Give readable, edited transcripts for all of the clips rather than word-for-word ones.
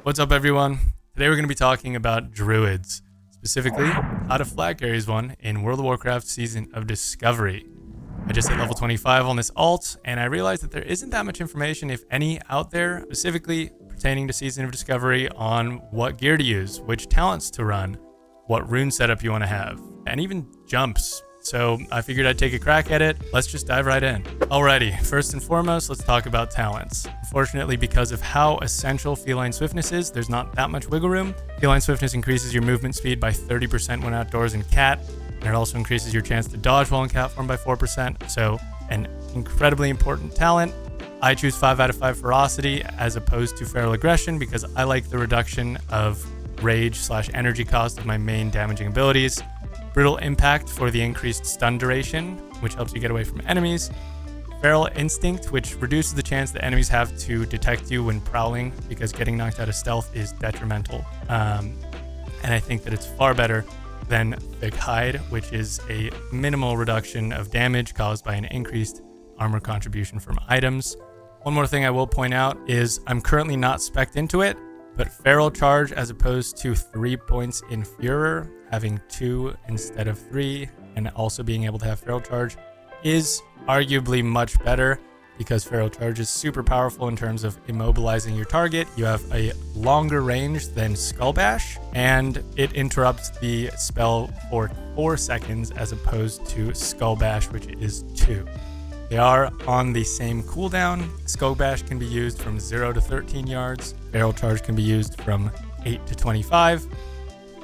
What's up, everyone? Today we're going to be talking about druids, specifically how to flag carries one in World of Warcraft Season of Discovery. I just hit level 25 on this alt, and I realized that there isn't that much information, if any, out there, specifically pertaining to Season of Discovery on what gear to use, which talents to run, what rune setup you want to have, and even jumps. So I figured I'd take a crack at it. Let's just dive right in. Alrighty, first and foremost, let's talk about talents. Unfortunately, because of how essential Feline Swiftness is, there's not that much wiggle room. Feline Swiftness increases your movement speed by 30% when outdoors in cat, and it also increases your chance to dodge while in cat form by 4%. So an incredibly important talent. I choose 5 out of 5 ferocity as opposed to feral aggression because I like the reduction of rage/energy cost of my main damaging abilities. Brutal impact for the increased stun duration, which helps you get away from enemies. Feral instinct, which reduces the chance that enemies have to detect you when prowling because getting knocked out of stealth is detrimental. And I think that it's far better than thick hide, which is a minimal reduction of damage caused by an increased armor contribution from items. One more thing I will point out is I'm currently not spec'd into it, but feral charge as opposed to 3 points in Furor, having 2 instead of 3, and also being able to have feral charge is arguably much better because feral charge is super powerful in terms of immobilizing your target. You have a longer range than Skull Bash, and it interrupts the spell for 4 seconds as opposed to Skull Bash, which is 2. They are on the same cooldown. Skull Bash can be used from 0 to 13 yards. Feral Charge can be used from 8 to 25.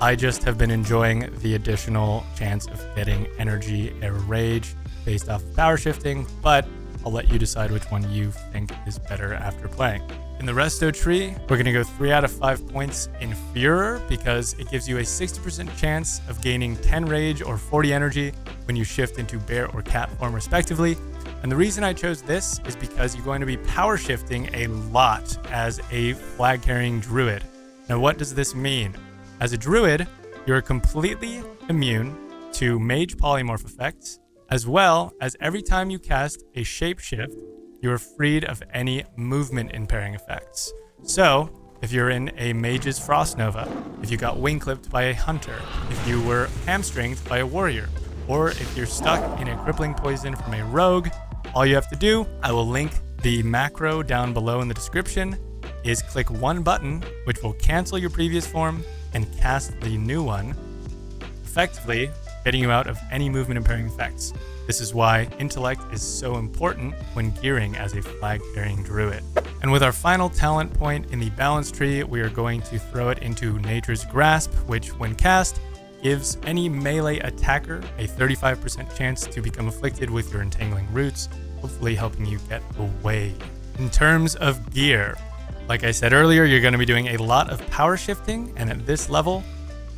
I just have been enjoying the additional chance of getting energy or rage based off of power shifting, but I'll let you decide which one you think is better after playing. In the resto tree, we're going to go 3 out of 5 points in Furor because it gives you a 60% chance of gaining 10 rage or 40 energy when you shift into bear or cat form respectively. And the reason I chose this is because you're going to be power shifting a lot as a flag carrying druid. Now, what does this mean? As a druid, you're completely immune to mage polymorph effects, as well as every time you cast a shapeshift, you're freed of any movement impairing effects. So, if you're in a mage's frost nova, if you got wing clipped by a hunter, if you were hamstringed by a warrior, or if you're stuck in a crippling poison from a rogue, all you have to do, I will link the macro down below in the description, is click one button, which will cancel your previous form and cast the new one, effectively getting you out of any movement impairing effects. This is why intellect is so important when gearing as a flag carrying druid. And with our final talent point in the balance tree, we are going to throw it into Nature's Grasp, which when cast, gives any melee attacker a 35% chance to become afflicted with your entangling roots, hopefully helping you get away. In terms of gear, like I said earlier, you're going to be doing a lot of power shifting, and at this level,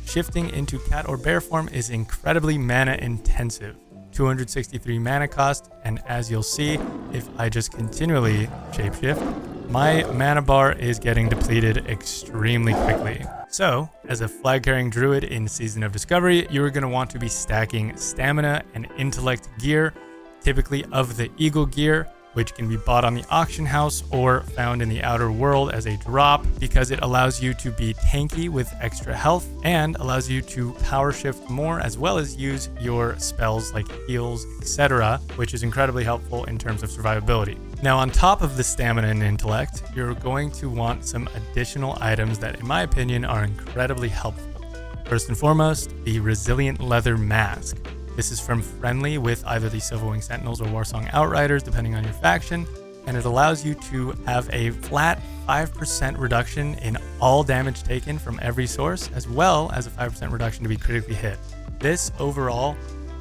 shifting into cat or bear form is incredibly mana intensive. 263 mana cost, and as you'll see, if I just continually shapeshift, my mana bar is getting depleted extremely quickly. So, as a flag carrying druid in Season of Discovery, you're going to want to be stacking stamina and intellect gear, typically of the Eagle gear, which can be bought on the auction house or found in the outer world as a drop because it allows you to be tanky with extra health and allows you to power shift more as well as use your spells like heals, etc., which is incredibly helpful in terms of survivability. Now, on top of the stamina and intellect, you're going to want some additional items that, in my opinion, are incredibly helpful. First and foremost, the Resilient Leather Mask. This is from friendly with either the Silverwing Sentinels or Warsong Outriders, depending on your faction, and it allows you to have a flat 5% reduction in all damage taken from every source, as well as a 5% reduction to be critically hit. This overall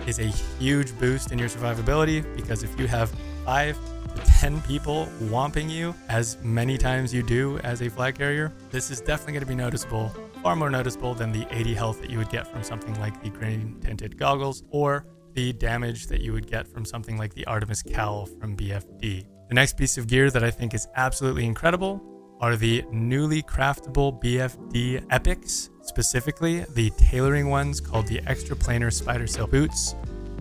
is a huge boost in your survivability because if you have 5 to 10 people whomping you as many times you do as a flag carrier, this is definitely going to be noticeable. Far more noticeable than the 80 health that you would get from something like the green tinted goggles or the damage that you would get from something like the Artemis Cowl from BFD. The next piece of gear that I think is absolutely incredible are the newly craftable BFD epics, specifically the tailoring ones called the Extra Planar Spider Silk Boots.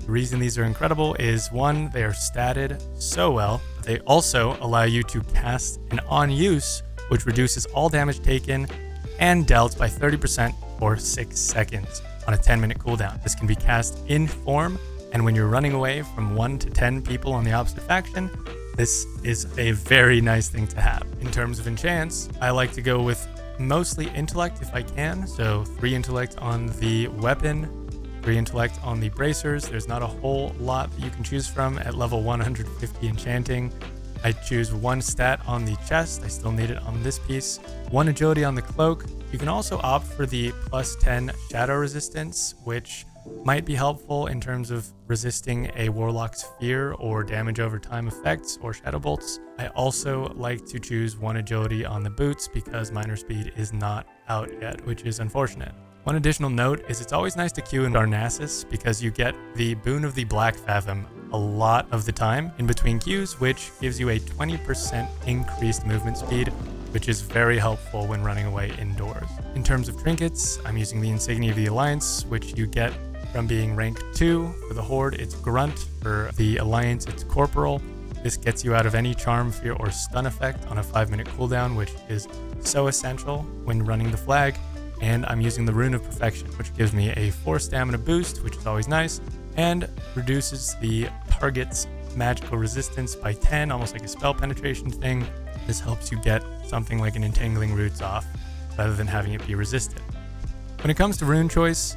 The reason these are incredible is, one, they are statted so well. They also allow you to cast an on use which reduces all damage taken and dealt by 30% for 6 seconds on a 10-minute cooldown. This can be cast in form, and when you're running away from 1 to 10 people on the opposite faction, this is a very nice thing to have. In terms of enchants, I like to go with mostly intellect if I can, so 3 intellect on the weapon, 3 intellect on the bracers. There's not a whole lot that you can choose from at level 150 enchanting. I choose 1 stat on the chest, I still need it on this piece, 1 agility on the cloak. You can also opt for the +10 shadow resistance, which might be helpful in terms of resisting a warlock's fear or damage over time effects or shadow bolts. I also like to choose 1 agility on the boots because minor speed is not out yet, which is unfortunate. One additional note is it's always nice to queue in Darnassus because you get the Boon of the Blackfathom a lot of the time in between queues, which gives you a 20% increased movement speed, which is very helpful when running away indoors. In terms of trinkets, I'm using the Insignia of the Alliance, which you get from being rank 2. For the Horde, it's Grunt. For the Alliance, it's Corporal. This gets you out of any charm, fear, or stun effect on a 5-minute cooldown, which is so essential when running the flag. And I'm using the Rune of Perfection, which gives me a 4 stamina boost, which is always nice, and reduces the target's magical resistance by 10, almost like a spell penetration thing. This helps you get something like an Entangling Roots off, rather than having it be resisted. When it comes to Rune Choice,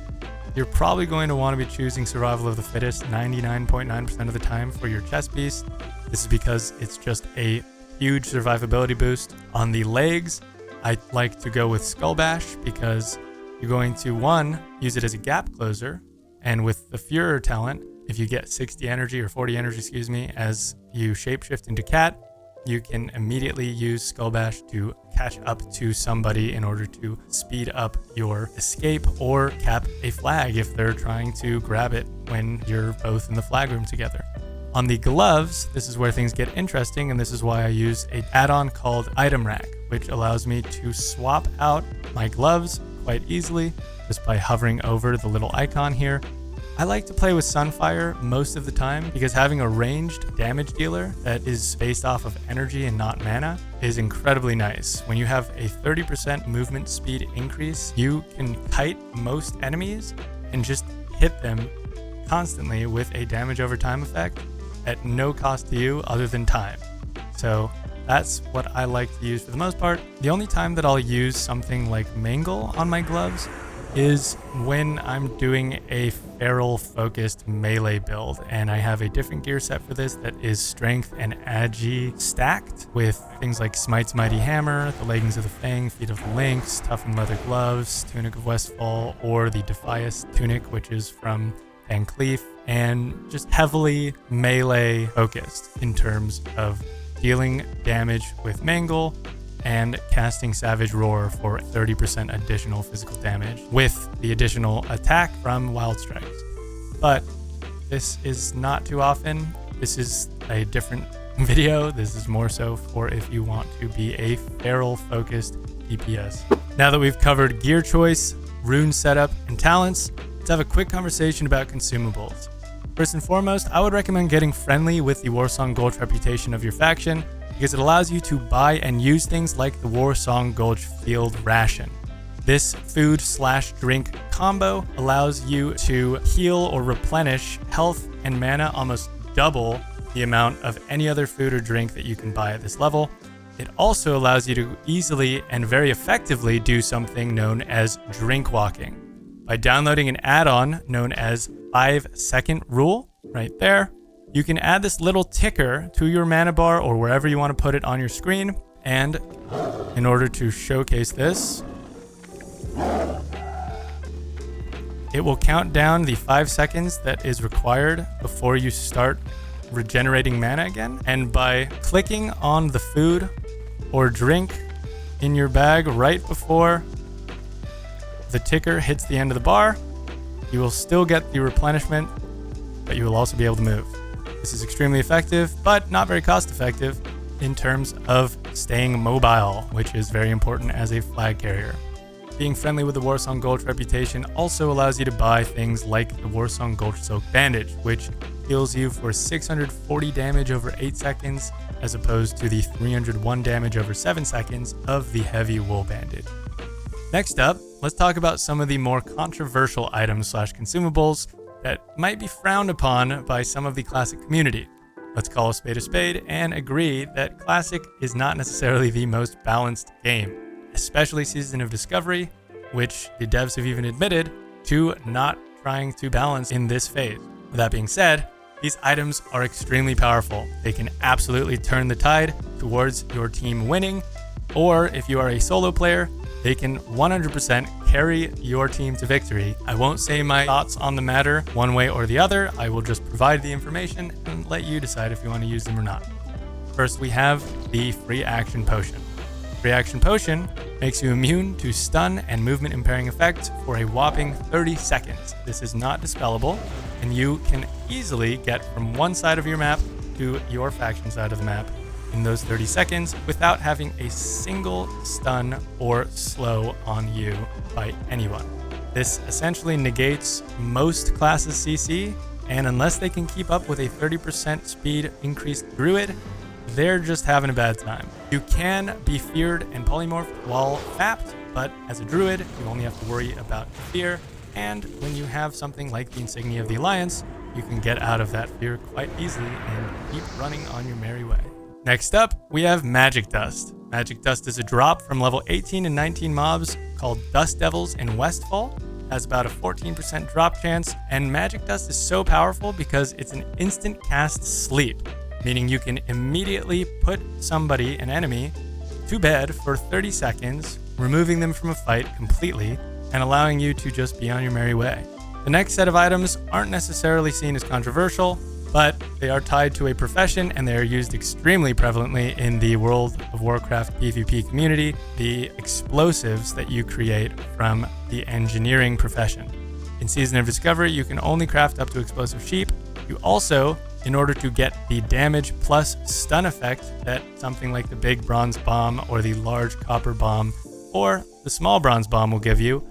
you're probably going to want to be choosing Survival of the Fittest 99.9% of the time for your chest piece. This is because it's just a huge survivability boost. On the legs, I like to go with Skull Bash because you're going to, 1, use it as a gap closer, and with the Führer talent, if you get 60 energy or 40 energy, as you shapeshift into Cat, you can immediately use Skull Bash to catch up to somebody in order to speed up your escape or cap a flag if they're trying to grab it when you're both in the flag room together. On the gloves, this is where things get interesting, and this is why I use an add-on called Item Rack, which allows me to swap out my gloves quite easily just by hovering over the little icon here. I like to play with Sunfire most of the time because having a ranged damage dealer that is based off of energy and not mana is incredibly nice. When you have a 30% movement speed increase, you can kite most enemies and just hit them constantly with a damage over time effect at no cost to you other than time. So that's what I like to use for the most part. The only time that I'll use something like Mangle on my gloves is when I'm doing a feral focused melee build, and I have a different gear set for this that is strength and agi stacked with things like Smite's Mighty Hammer, the Leggings of the Fang, Feet of the Lynx, Toughened Leather Gloves, Tunic of Westfall, or the Defias Tunic, which is from Van Cleef, and just heavily melee focused in terms of dealing damage with Mangle and casting Savage Roar for 30% additional physical damage with the additional attack from Wild Strikes. But this is not too often. This is a different video. This is more so for if you want to be a feral focused DPS. Now that we've covered gear choice, rune setup, and talents, let's have a quick conversation about consumables. First and foremost, I would recommend getting friendly with the Warsong Gulch reputation of your faction because it allows you to buy and use things like the Warsong Gulch Field Ration. This food/drink combo allows you to heal or replenish health and mana almost double the amount of any other food or drink that you can buy at this level. It also allows you to easily and very effectively do something known as drink walking. By downloading an add-on known as 5-second rule, right there, you can add this little ticker to your mana bar or wherever you want to put it on your screen. And in order to showcase this, it will count down the 5 seconds that is required before you start regenerating mana again. And by clicking on the food or drink in your bag right before the ticker hits the end of the bar, you will still get the replenishment, but you will also be able to move. This is extremely effective, but not very cost effective in terms of staying mobile, which is very important as a flag carrier. Being friendly with the Warsong Gulch reputation also allows you to buy things like the Warsong Gulch Silk Bandage, which heals you for 640 damage over 8 seconds, as opposed to the 301 damage over 7 seconds of the heavy wool bandage. Next up, let's talk about some of the more controversial items / consumables that might be frowned upon by some of the Classic community. Let's call a spade and agree that Classic is not necessarily the most balanced game, especially Season of Discovery, which the devs have even admitted to not trying to balance in this phase. With that being said, these items are extremely powerful. They can absolutely turn the tide towards your team winning, or if you are a solo player, they can 100% carry your team to victory. I won't say my thoughts on the matter one way or the other. I will just provide the information and let you decide if you want to use them or not. First, we have the Free Action Potion. Free Action Potion makes you immune to stun and movement impairing effects for a whopping 30 seconds. This is not dispellable, and you can easily get from one side of your map to your faction side of the map in those 30 seconds without having a single stun or slow on you by anyone. This essentially negates most classes CC, and unless they can keep up with a 30% speed increased Druid, they're just having a bad time. You can be feared and polymorphed while fapped, but as a Druid, you only have to worry about fear, and when you have something like the Insignia of the Alliance, you can get out of that fear quite easily and keep running on your merry way. Next up, we have Magic Dust. Magic Dust is a drop from level 18 and 19 mobs called Dust Devils in Westfall. Has about a 14% drop chance, and Magic Dust is so powerful because it's an instant cast sleep, meaning you can immediately put somebody, an enemy, to bed for 30 seconds, removing them from a fight completely and allowing you to just be on your merry way. The next set of items aren't necessarily seen as controversial, but they are tied to a profession and they are used extremely prevalently in the World of Warcraft PvP community, the explosives that you create from the engineering profession. In Season of Discovery, you can only craft up to explosive sheep. You also, in order to get the damage plus stun effect that something like the big bronze bomb or the large copper bomb or the small bronze bomb will give you,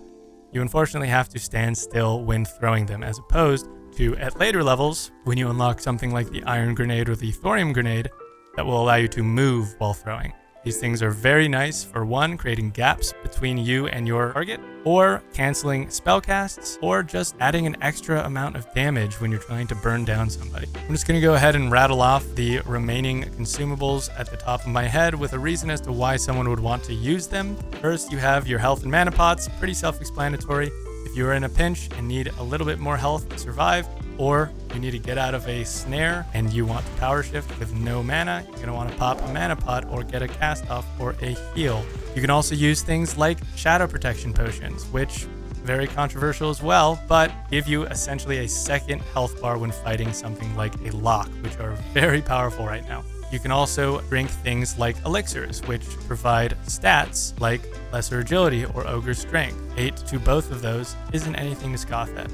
you unfortunately have to stand still when throwing them, as opposed to at later levels when you unlock something like the Iron Grenade or the Thorium Grenade that will allow you to move while throwing. These things are very nice for one, creating gaps between you and your target, or canceling spell casts, or just adding an extra amount of damage when you're trying to burn down somebody. I'm just going to go ahead and rattle off the remaining consumables at the top of my head with a reason as to why someone would want to use them. First, you have your health and mana pots, pretty self-explanatory. If you're in a pinch and need a little bit more health to survive, or you need to get out of a snare and you want to power shift with no mana, you're going to want to pop a mana pot or get a cast off or a heal. You can also use things like shadow protection potions, which very controversial as well, but give you essentially a second health bar when fighting something like a lock, which are very powerful right now. You can also drink things like Elixirs, which provide stats like lesser agility or ogre strength. 8 to both of those isn't anything to scoff at.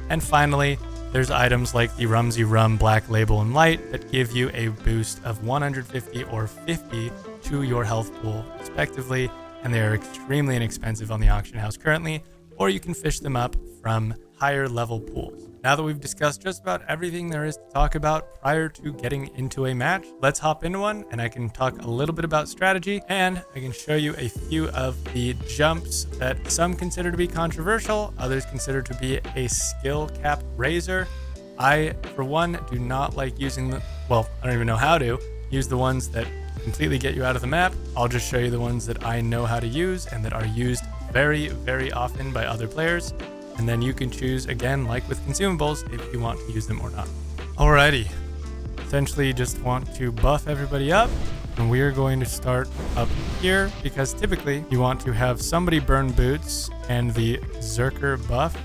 And finally, there's items like the Rumsey Rum Black Label and Light that give you a boost of 150 or 50 to your health pool, respectively, and they are extremely inexpensive on the auction house currently, or you can fish them up from higher level pools. Now that we've discussed just about everything there is to talk about prior to getting into a match, let's hop into one and I can talk a little bit about strategy and I can show you a few of the jumps that some consider to be controversial, others consider to be a skill cap raiser. I, for one, do not like using I don't even know how to use the ones that completely get you out of the map. I'll just show you the ones that I know how to use and that are used very, very often by other players. And then you can choose, again, like with consumables, if you want to use them or not. Alrighty. Essentially, just want to buff everybody up. And we are going to start up here because typically you want to have somebody burn boots and the Zerker buff.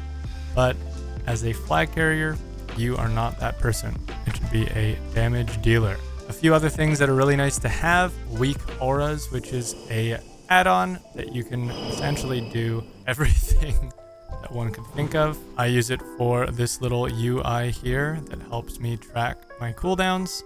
But as a flag carrier, you are not that person. It should be a damage dealer. A few other things that are really nice to have. Weak Auras, which is a add-on that you can essentially do everything that one could think of. I use it for this little UI here that helps me track my cooldowns.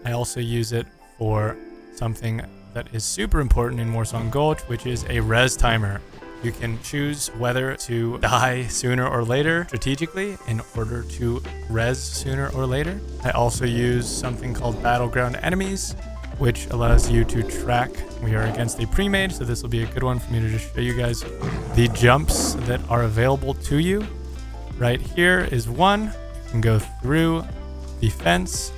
I also use it for something that is super important in Warsong Gulch, which is a res timer. You can choose whether to die sooner or later strategically in order to res sooner or later. I also use something called BattleGroundEnemies, which allows you to track. We are against a pre-made, so this will be a good one for me to just show you guys the jumps that are available to you. Right here is one. You can go through the fence.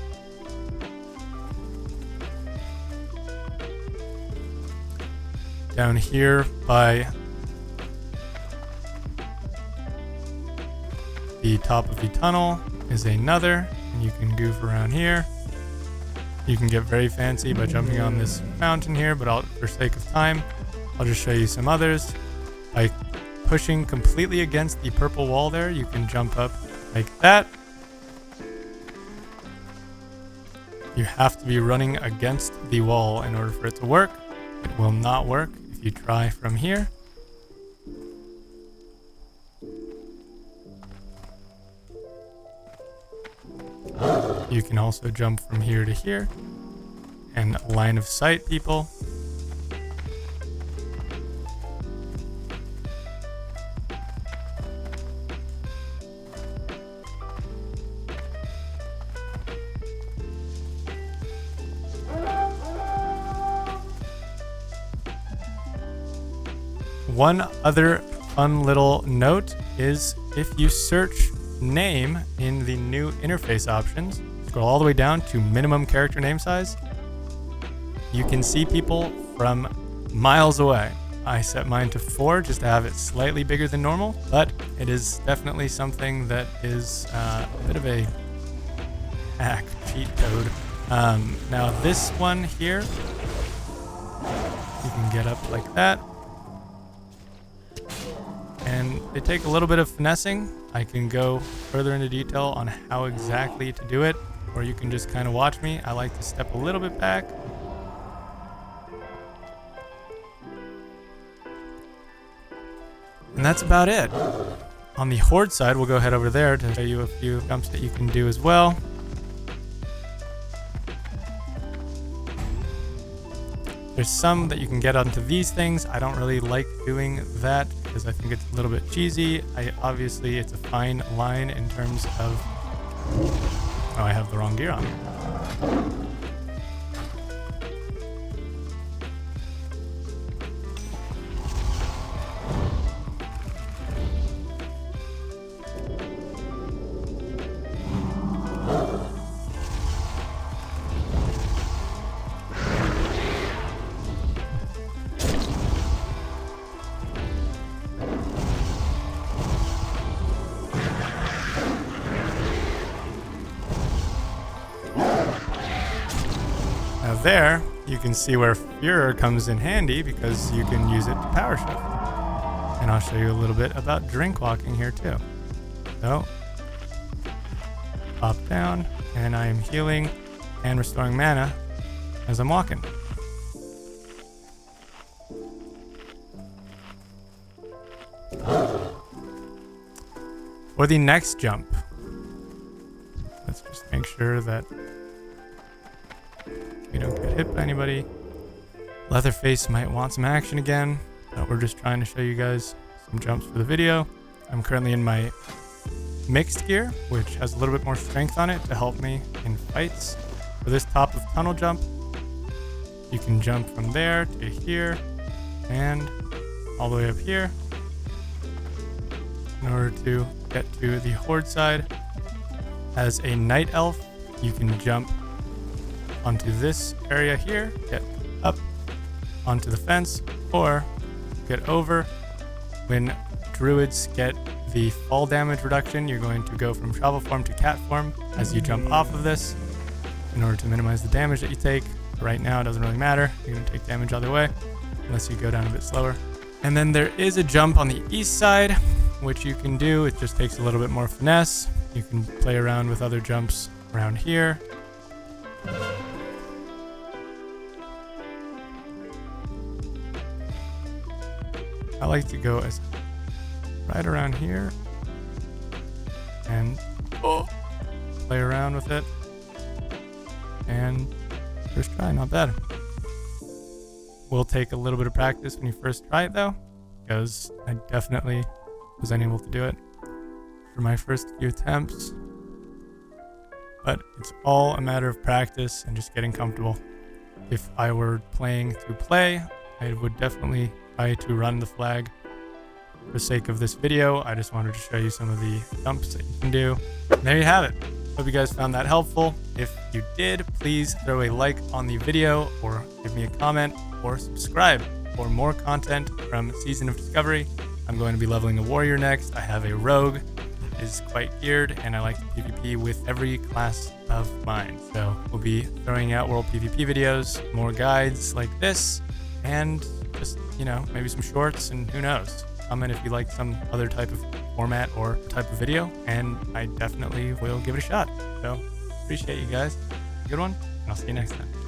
Down here by the top of the tunnel is another, and you can goof around here. You can get very fancy by jumping on this mountain here, but for sake of time, I'll just show you some others. By pushing completely against the purple wall there, you can jump up like that. You have to be running against the wall in order for it to work. It will not work if you try from here. You can also jump from here to here and line of sight people. One other fun little note is if you search name in the new interface options, scroll all the way down to minimum character name size, you can see people from miles away. I set mine to 4 just to have it slightly bigger than normal, but it is definitely something that is a bit of a hack cheat code. Now this one here, you can get up like that. And they take a little bit of finessing. I can go further into detail on how exactly to do it, or you can just kind of watch me. I like to step a little bit back. And that's about it. On the Horde side, we'll go ahead over there to show you a few jumps that you can do as well. There's some that you can get onto these things. I don't really like doing that because I think it's a little bit cheesy. Obviously, it's a fine line in terms of... Oh, I have the wrong gear on. There, you can see where Furor comes in handy because you can use it to power shift. And I'll show you a little bit about drink walking here too. So, pop down, and I am healing and restoring mana as I'm walking. For the next jump, let's just make sure that we don't get hit by anybody. Leatherface might want some action again, but we're just trying to show you guys some jumps for the video. I'm currently in my mixed gear, which has a little bit more strength on it to help me in fights. For this top of tunnel jump, you can jump from there to here and all the way up here in order to get to the Horde side. As a night elf, you can jump onto this area here, get up onto the fence, or get over. When druids get the fall damage reduction, you're going to go from shovel form to cat form as you jump off of this in order to minimize the damage that you take. Right now, it doesn't really matter. You're going to take damage either way, unless you go down a bit slower. And then there is a jump on the east side, which you can do. It just takes a little bit more finesse. You can play around with other jumps around here. I like to go as right around here and play around with it. And first try, not bad. Will take a little bit of practice when you first try it though. because I definitely was unable to do it for my first few attempts. But it's all a matter of practice and just getting comfortable. If I were playing to play, I would definitely try to run the flag. For the sake of this video, I just wanted to show you some of the jumps that you can do. And there you have it. Hope you guys found that helpful. If you did, please throw a like on the video or give me a comment or subscribe for more content from Season of Discovery. I'm going to be leveling a warrior next. I have a rogue that is quite geared, and I like to PvP with every class of mine. So we'll be throwing out world PvP videos, more guides like this, and just, you know, maybe some shorts, and who knows. Comment if you like some other type of format or type of video, and I definitely will give it a shot. So appreciate you guys. Good one, and I'll see you next time.